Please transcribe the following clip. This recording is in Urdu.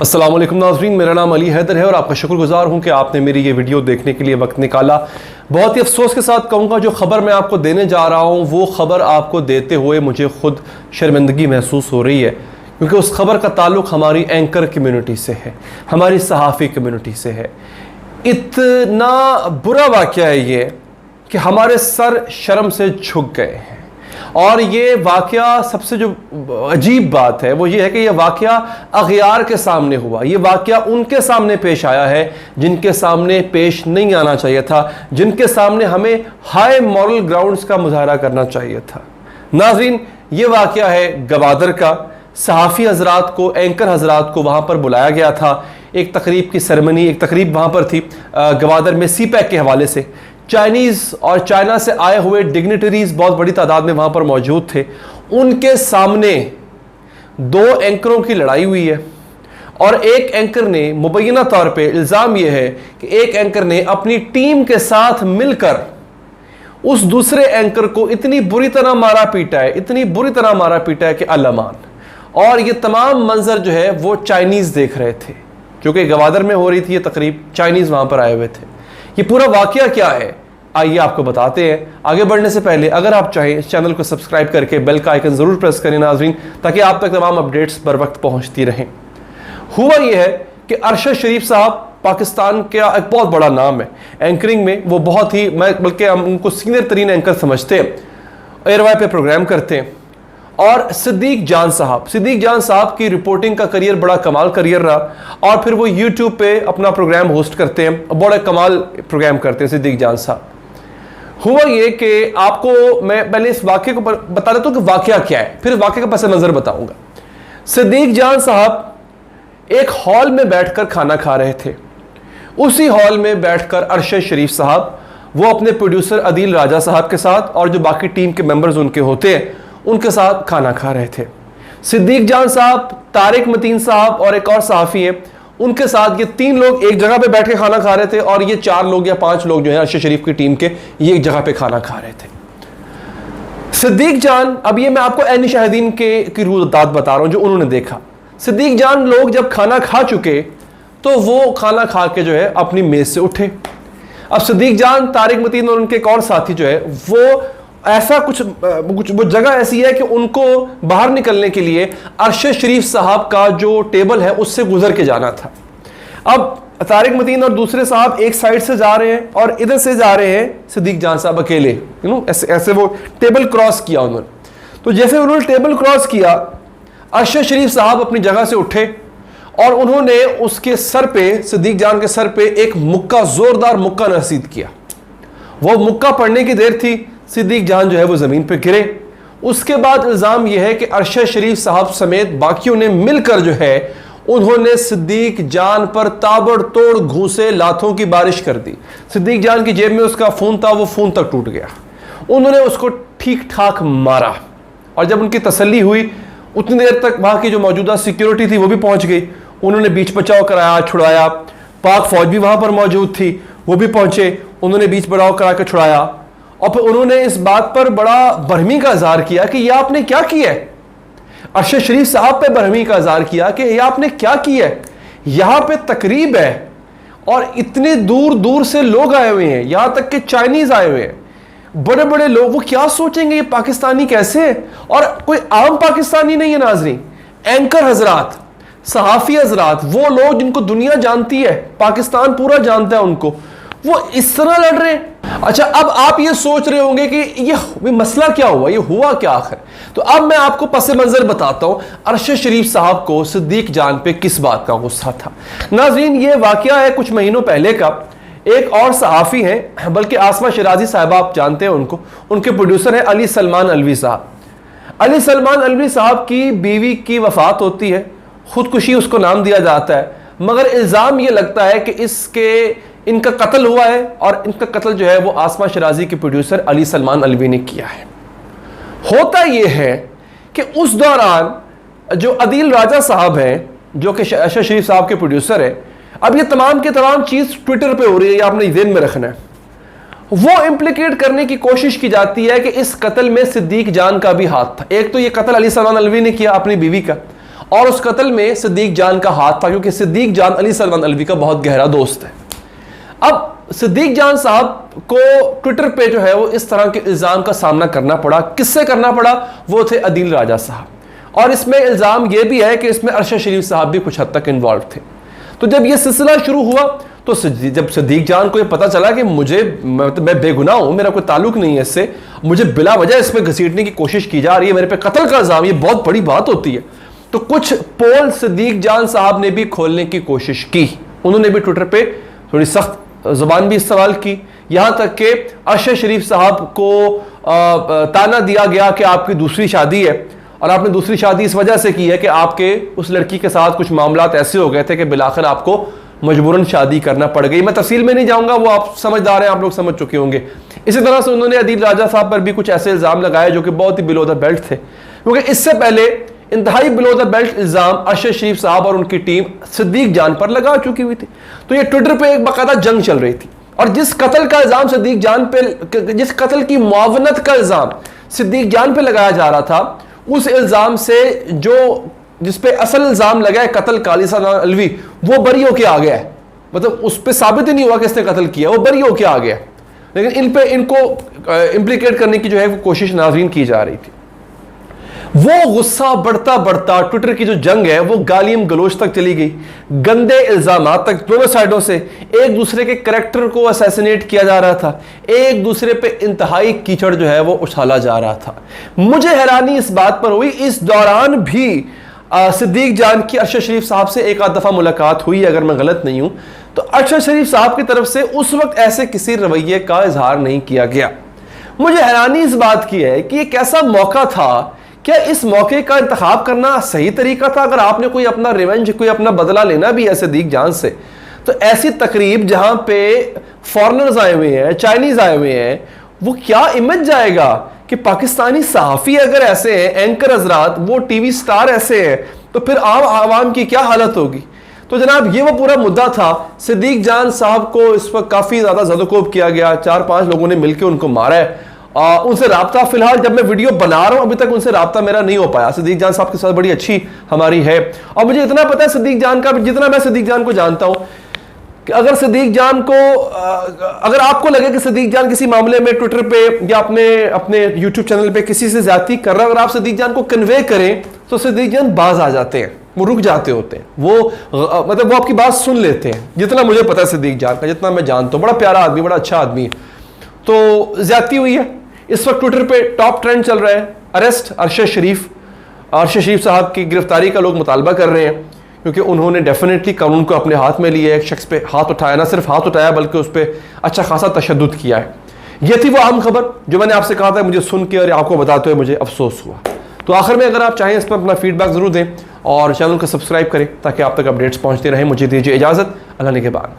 السلام علیکم ناظرین، میرا نام علی حیدر ہے اور آپ کا شکر گزار ہوں کہ آپ نے میری یہ ویڈیو دیکھنے کے لیے وقت نکالا۔ بہت ہی افسوس کے ساتھ کہوں گا، جو خبر میں آپ کو دینے جا رہا ہوں وہ خبر آپ کو دیتے ہوئے مجھے خود شرمندگی محسوس ہو رہی ہے، کیونکہ اس خبر کا تعلق ہماری اینکر کمیونٹی سے ہے، ہماری صحافی کمیونٹی سے ہے۔ اتنا برا واقعہ ہے یہ کہ ہمارے سر شرم سے جھک گئے ہیں، اور یہ واقعہ سب سے جو عجیب بات ہے وہ یہ ہے کہ یہ واقعہ اغیار کے سامنے ہوا۔ یہ واقعہ ان کے سامنے پیش آیا ہے جن کے سامنے پیش نہیں آنا چاہیے تھا، جن کے سامنے ہمیں ہائی مورل گراؤنڈز کا مظاہرہ کرنا چاہیے تھا۔ ناظرین، یہ واقعہ ہے گوادر کا۔ صحافی حضرات کو، اینکر حضرات کو وہاں پر بلایا گیا تھا، ایک تقریب کی سرمنی، ایک تقریب وہاں پر تھی گوادر میں سی پیک کے حوالے سے۔ چائنیز اور چائنا سے آئے ہوئے ڈگنیٹریز بہت بڑی تعداد میں وہاں پر موجود تھے۔ ان کے سامنے دو اینکروں کی لڑائی ہوئی ہے، اور ایک اینکر نے مبینہ طور پہ، الزام یہ ہے کہ ایک اینکر نے اپنی ٹیم کے ساتھ مل کر اس دوسرے اینکر کو اتنی بری طرح مارا پیٹا ہے، اتنی بری طرح مارا پیٹا ہے کہ الامان۔ اور یہ تمام منظر جو ہے وہ چائنیز دیکھ رہے تھے، کیونکہ گوادر میں ہو رہی تھی یہ تقریب، چائنیز وہاں پر آئے ہوئے تھے۔ یہ پورا واقعہ کیا ہے آئیے آپ کو بتاتے ہیں۔ آگے بڑھنے سے پہلے اگر آپ چاہیں اس چینل کو سبسکرائب کر کے بیل کا آئیکن ضرور پریس کریں ناظرین، تاکہ آپ تک تمام اپڈیٹس بر وقت پہنچتی رہیں۔ ہوا یہ ہے کہ ارشد شریف صاحب پاکستان کا ایک بہت بڑا نام ہے اینکرنگ میں، وہ بہت ہی، بلکہ ہم ان کو سینئر ترین اینکر سمجھتے ہیں، ایئر وائی پہ پروگرام کرتے ہیں۔ اور صدیق جان صاحب کی رپورٹنگ کا کریئر بڑا کمال کریئر رہا، اور پھر وہ یوٹیوب پہ اپنا پروگرام ہوسٹ کرتے ہیں، بڑا کمال پروگرام کرتے ہیں صدیق جان صاحب۔ ہوا یہ کہ آپ کو میں پہلے اس واقعے کو بتا دیتا ہوں کہ واقعہ کیا ہے، پھر واقعے کا پس منظر بتاؤں گا۔ صدیق جان صاحب ایک ہال میں بیٹھ کر کھانا کھا رہے تھے۔ اسی ہال میں بیٹھ کر ارشد شریف صاحب وہ اپنے پروڈیوسر عدیل راجہ صاحب کے ساتھ اور جو باقی ٹیم کے ممبرز ان کے ہوتے ہیں ان کے ساتھ کھانا کھا رہے تھے۔ صدیق جان صاحب، طارق متین صاحب اور ایک اور صحافی ہیں، ان کے ساتھ یہ تین لوگ ایک جگہ پہ بیٹھ کے کھانا کھا رہے تھے، اور یہ 4 لوگ یا 5 لوگ جو ہیں ارشد شریف کی ٹیم کے، یہ ایک جگہ پہ کھانا کھا رہے تھے۔ صدیق جان، اب یہ میں آپ کو عین شاہدین کی روایات بتا رہا ہوں جو انہوں نے دیکھا۔ صدیق جان لوگ جب کھانا کھا چکے تو وہ کھانا کھا کے جو ہے اپنی میز سے اٹھے۔ اب صدیق جان، طارق متین اور ان کے ایک اور ساتھی جو ہے وہ ایسا کچھ وہ جگہ ایسی ہے کہ ان کو باہر نکلنے کے لیے ارشد شریف صاحب کا جو ٹیبل ہے اس سے گزر کے جانا تھا۔ اب طارق متین اور دوسرے صاحب ایک سائڈ سے جا رہے ہیں اور ادھر سے جا رہے ہیں صدیق جان صاحب اکیلے، ایسے وہ ٹیبل کراس کیا انہوں نے۔ تو جیسے انہوں نے ٹیبل کراس کیا، ارشد شریف صاحب اپنی جگہ سے اٹھے اور انہوں نے اس کے سر پہ، صدیق جان کے سر پہ ایک مکہ، زوردار مکہ نصیب کیا۔ وہ مکہ پڑنے کی دیر تھی، صدیق جان جو ہے وہ زمین پہ گرے۔ اس کے بعد الزام یہ ہے کہ ارشد شریف صاحب سمیت باقیوں نے مل کر جو ہے انہوں نے صدیق جان پر تابڑ توڑ گھوسے، لاتھوں کی بارش کر دی۔ صدیق جان کی جیب میں اس کا فون تھا، وہ فون تک ٹوٹ گیا۔ انہوں نے اس کو ٹھیک ٹھاک مارا، اور جب ان کی تسلی ہوئی اتنی دیر تک وہاں کی جو موجودہ سیکیورٹی تھی وہ بھی پہنچ گئی، انہوں نے بیچ بچاؤ کرایا، چھڑایا۔ پاک فوج بھی وہاں پر موجود تھی، وہ بھی پہنچے، انہوں نے بیچ بچاؤ کرا کے چھڑایا، اور پھر انہوں نے اس بات پر بڑا برہمی کا اظہار کیا کہ یہ آپ نے کیا کیا ہے۔ ارشد شریف صاحب پہ برہمی کا اظہار کیا کہ یہ آپ نے کیا کیا ہے، یہاں پہ تقریب ہے اور اتنے دور دور سے لوگ آئے ہوئے ہیں، یہاں تک کہ چائنیز آئے ہوئے ہیں، بڑے بڑے لوگ، وہ کیا سوچیں گے یہ پاکستانی کیسے ہے؟ اور کوئی عام پاکستانی نہیں ہے ناظرین، اینکر حضرات، صحافی حضرات، وہ لوگ جن کو دنیا جانتی ہے، پاکستان پورا جانتا ہے ان کو، وہ اس طرح لڑ رہے ہیں۔ اچھا، اب آپ یہ سوچ رہے ہوں گے کہ یہ مسئلہ کیا ہوا، یہ ہوا کیا آخر؟ تو اب میں آپ کو پس منظر بتاتا ہوں ارشد شریف صاحب کو صدیق جان پہ کس بات کا غصہ تھا۔ ناظرین، یہ واقعہ ہے کچھ مہینوں پہلے کا۔ ایک اور صحافی ہیں، بلکہ آسمہ شیرازی صاحبہ، آپ جانتے ہیں ان کو، ان کے پروڈیوسر ہیں علی سلمان الوی صاحب۔ علی سلمان الوی صاحب کی بیوی کی وفات ہوتی ہے، خودکشی اس کو نام دیا جاتا ہے، مگر الزام یہ لگتا ہے کہ ان کا قتل ہوا ہے، اور ان کا قتل جو ہے وہ آسمہ شیرازی کے پروڈیوسر علی سلمان الوی نے کیا ہے۔ ہوتا یہ ہے کہ اس دوران جو عدیل راجہ صاحب ہیں، جو کہ ارشد شریف صاحب کے پروڈیوسر ہیں، اب یہ تمام کی تمام چیز ٹویٹر پہ ہو رہی ہے، یہ آپ نے ذہن میں رکھنا ہے۔ وہ امپلیکیٹ کرنے کی کوشش کی جاتی ہے کہ اس قتل میں صدیق جان کا بھی ہاتھ تھا۔ ایک تو یہ قتل علی سلمان الوی نے کیا اپنی بیوی کا، اور اس قتل میں صدیق جان کا ہاتھ تھا، کیونکہ صدیق جان علی سلمان الوی کا بہت گہرا دوست ہے۔ اب صدیق جان صاحب کو ٹویٹر پہ جو ہے وہ اس طرح کے الزام کا سامنا کرنا پڑا۔ کس سے کرنا پڑا؟ وہ تھے عدیل راجہ صاحب، اور اس میں الزام یہ بھی ہے کہ اس میں ارشد شریف صاحب بھی کچھ حد تک انوالو تھے۔ تو جب یہ سلسلہ شروع ہوا تو جب صدیق جان کو یہ پتا چلا کہ میں بے گناہ ہوں، میرا کوئی تعلق نہیں ہے اس سے، مجھے بلا وجہ اس میں گھسیٹنے کی کوشش کی جا رہی ہے، میرے پہ قتل کا الزام، یہ بہت بڑی بات ہوتی ہے، تو کچھ پول صدیق جان صاحب نے بھی کھولنے کی کوشش کی۔ انہوں نے بھی ٹویٹر پہ تھوڑی سخت زبان بھی استعمال کی، یہاں تک کہ ارشد شریف صاحب کو تانا دیا گیا کہ آپ کی دوسری شادی ہے، اور آپ نے دوسری شادی اس وجہ سے کی ہے کہ آپ کے اس لڑکی کے ساتھ کچھ معاملات ایسے ہو گئے تھے کہ بالآخر آپ کو مجبوراً شادی کرنا پڑ گئی۔ میں تفصیل میں نہیں جاؤں گا، وہ آپ سمجھدار ہیں، آپ لوگ سمجھ چکے ہوں گے۔ اسی طرح سے انہوں نے عدیل راجہ صاحب پر بھی کچھ ایسے الزام لگائے جو کہ بہت ہی بلو دا بیلٹ تھے، کیونکہ اس سے پہلے انتہائی بلو دا بیلٹ الزام ارشد شریف صاحب اور ان کی ٹیم صدیق جان پر لگا چکی ہوئی تھی۔ تو یہ ٹویٹر پہ ایک باقاعدہ جنگ چل رہی تھی، اور جس قتل کا الزام صدیق جان پہ، جس قتل کی معاونت کا الزام صدیق جان پہ لگایا جا رہا تھا، اس الزام سے جس پہ اصل الزام لگا ہے قتل کا علی سلمان الوی، وہ بری ہو کے آ گیا ہے، مطلب اس پہ ثابت ہی نہیں ہوا کہ اس نے قتل کیا، وہ بری ہو کے آ گیا، لیکن ان کو امپلیکیٹ کرنے کی جو ہے وہ کوشش ناظرین کی جا رہی تھی۔ وہ غصہ بڑھتا بڑھتا ٹویٹر کی جو جنگ ہے وہ گالیم گلوچ تک چلی گئی، گندے الزامات تک، دونوں سائڈوں سے ایک دوسرے کے کریکٹر کو اسیسینیٹ کیا جا رہا تھا، ایک دوسرے پہ انتہائی کیچڑ جو ہے وہ اچھالا جا رہا تھا۔ مجھے حیرانی اس بات پر ہوئی، اس دوران بھی صدیق جان کی ارشد شریف صاحب سے ایک آدھ دفعہ ملاقات ہوئی، اگر میں غلط نہیں ہوں تو ارشد شریف صاحب کی طرف سے اس وقت ایسے کسی رویے کا اظہار نہیں کیا گیا۔ مجھے حیرانی اس بات کی ہے کہ یہ کیسا موقع تھا، کیا اس موقع کا انتخاب کرنا صحیح طریقہ تھا؟ اگر آپ نے کوئی اپنا ریونج، کوئی اپنا بدلہ لینا بھی ہے صدیق جان سے، تو ایسی تقریب جہاں پہ فارنرز آئے ہوئے ہیں، چائنیز آئے ہوئے ہیں، وہ کیا امیج جائے گا کہ پاکستانی صحافی اگر ایسے ہیں، اینکر حضرات، وہ ٹی وی سٹار ایسے ہیں، تو پھر عام عوام کی کیا حالت ہوگی؟ تو جناب یہ وہ پورا مدعا تھا۔ صدیق جان صاحب کو اس وقت کافی زیادہ زد و کوب کیا گیا، 4-5 لوگوں نے مل کے ان کو مارا ہے، ان سے رابطہ فی الحال جب میں ویڈیو بنا رہا ہوں ابھی تک ان سے رابطہ میرا نہیں ہو پایا۔ صدیق جان صاحب کے ساتھ بڑی اچھی ہماری ہے، اور مجھے اتنا پتا ہے صدیق جان کا، جتنا میں صدیق جان کو جانتا ہوں، کہ اگر صدیق جان کو، اگر آپ کو لگے کہ صدیق جان کسی معاملے میں ٹویٹر پہ یا اپنے یوٹیوب چینل پہ کسی سے زیادتی کر رہا ہے، اگر آپ صدیق جان کو کنوے کریں تو صدیق جان باز آ جاتے ہیں، وہ رک جاتے ہوتے ہیں، وہ مطلب وہ آپ کی بات سن لیتے ہیں، جتنا مجھے پتا ہے صدیق جان کا، جتنا میں جانتا ہوں، بڑا پیارا آدمی، بڑا اچھا آدمی ہے۔ تو زیادتی ہوئی ہے۔ اس وقت ٹویٹر پہ ٹاپ ٹرینڈ چل رہا ہے اریسٹ ارشد شریف صاحب کی گرفتاری کا لوگ مطالبہ کر رہے ہیں، کیونکہ انہوں نے ڈیفینیٹلی قانون کو اپنے ہاتھ میں لیا ہے، ایک شخص پہ ہاتھ اٹھایا، نہ صرف ہاتھ اٹھایا بلکہ اس پہ اچھا خاصا تشدد کیا ہے۔ یہ تھی وہ اہم خبر جو میں نے آپ سے کہا تھا، مجھے سن کے اور آپ کو بتاتے ہوئے مجھے افسوس ہوا۔ تو آخر میں اگر آپ چاہیں اس پر اپنا فیڈ بیک ضرور دیں اور چینل کو سبسکرائب کریں تاکہ آپ تک اپڈیٹس پہنچتے رہیں۔ مجھے دیجیے اجازت، اللہ نگہبان۔